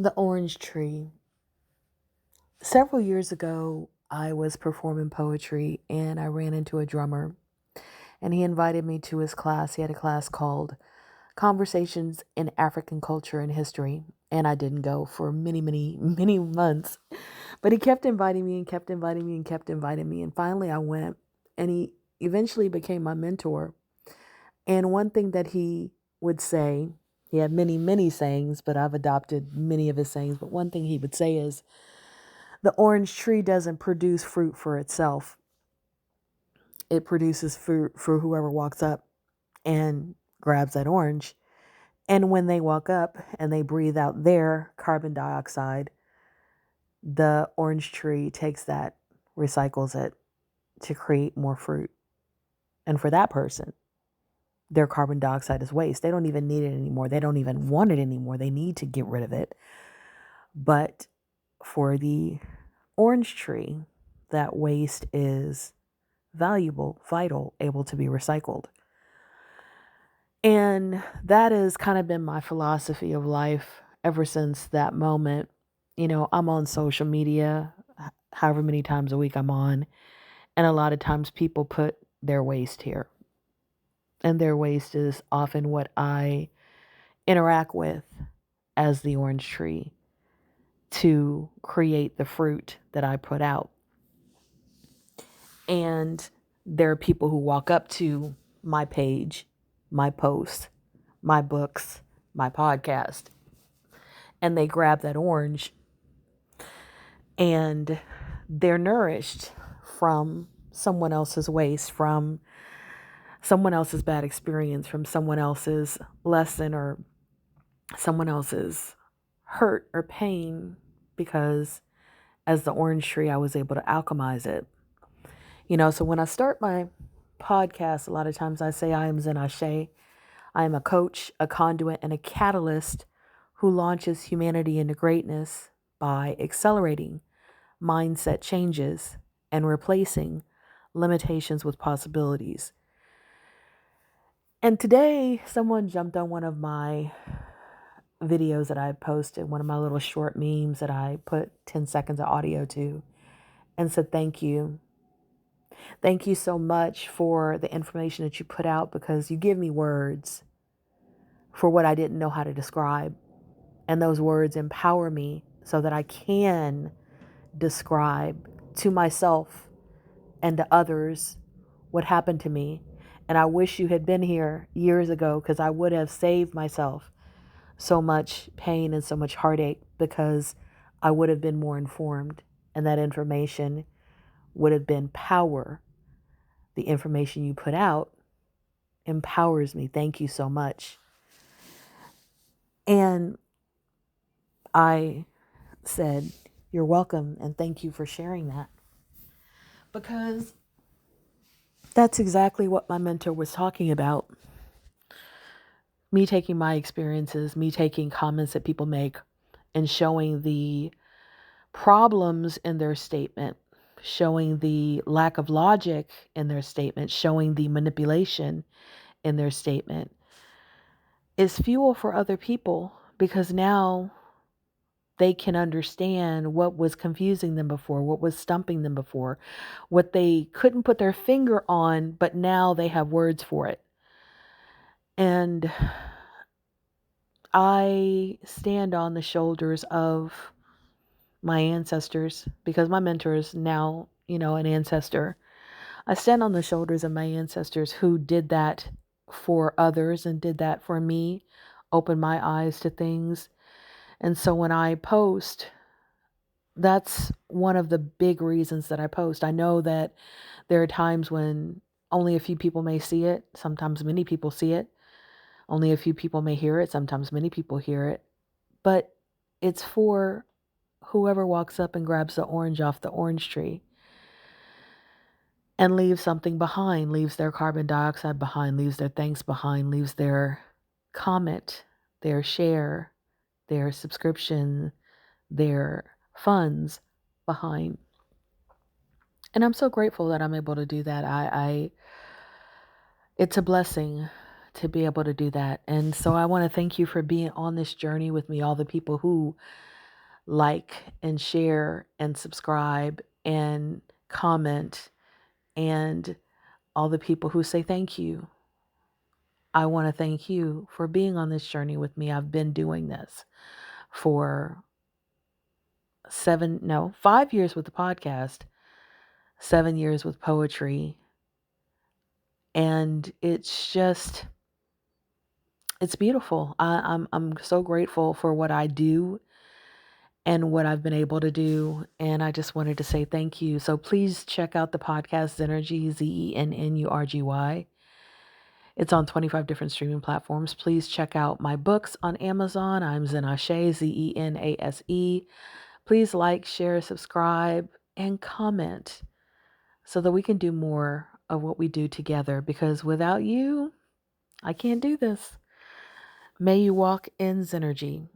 The orange tree. Several years ago, I was performing poetry and I ran into a drummer and he invited me to his class. He had a class called Conversations in African Culture and History. And I didn't go for many, many, many months. But he kept inviting me and kept inviting me and kept inviting me. And finally I went and he eventually became my mentor. And one thing that he would say, he had many, many sayings, but I've adopted many of his sayings. But one thing he would say is, the orange tree doesn't produce fruit for itself. It produces fruit for whoever walks up and grabs that orange. And when they walk up and they breathe out their carbon dioxide, the orange tree takes that, recycles it to create more fruit. And for that person, their carbon dioxide is waste. They don't even need it anymore. They don't even want it anymore. They need to get rid of it. But for the orange tree, that waste is valuable, vital, able to be recycled. And that has kind of been my philosophy of life ever since that moment. I'm on social media, however many times a week I'm on, and a lot of times people put their waste here. And their waste is often what I interact with as the orange tree to create the fruit that I put out. And there are people who walk up to my page, my posts, my books, my podcast, and they grab that orange and they're nourished from someone else's waste, from someone else's bad experience, from someone else's lesson or someone else's hurt or pain, because as the orange tree, I was able to alchemize it. So when I start my podcast, a lot of times I say I am Zen Ashe. I am a coach, a conduit, and a catalyst who launches humanity into greatness by accelerating mindset changes and replacing limitations with possibilities. And today, someone jumped on one of my videos that I posted, one of my little short memes that I put 10 seconds of audio to, and said, thank you. Thank you so much for the information that you put out, because you give me words for what I didn't know how to describe. And those words empower me so that I can describe to myself and to others what happened to me. And I wish you had been here years ago, because I would have saved myself so much pain and so much heartache, because I would have been more informed, and that information would have been power. The information you put out empowers me. Thank you so much. And I said, you're welcome, and thank you for sharing that. Because that's exactly what my mentor was talking about. Me taking my experiences, me taking comments that people make and showing the problems in their statement, showing the lack of logic in their statement, showing the manipulation in their statement, is fuel for other people, because now they can understand what was confusing them before, what was stumping them before, what they couldn't put their finger on, but now they have words for it. And I stand on the shoulders of my ancestors, because my mentor is now, an ancestor. I stand on the shoulders of my ancestors who did that for others and did that for me, opened my eyes to things. And so when I post, that's one of the big reasons that I post. I know that there are times when only a few people may see it. Sometimes many people see it. Only a few people may hear it. Sometimes many people hear it. But it's for whoever walks up and grabs the orange off the orange tree and leaves something behind, leaves their carbon dioxide behind, leaves their thanks behind, leaves their comment, their share, their subscription, their funds behind. And I'm so grateful that I'm able to do that. It's a blessing to be able to do that. And so I want to thank you for being on this journey with me, all the people who like and share and subscribe and comment, and all the people who say thank you. I want to thank you for being on this journey with me. I've been doing this for 5 years with the podcast, 7 years with poetry. And it's beautiful. I'm so grateful for what I do and what I've been able to do. And I just wanted to say thank you. So please check out the podcast Zenergy, Zennurgy. It's on 25 different streaming platforms. Please check out my books on Amazon. I'm Zenase, Zenase. Please like, share, subscribe, and comment so that we can do more of what we do together, because without you, I can't do this. May you walk in Zenergy.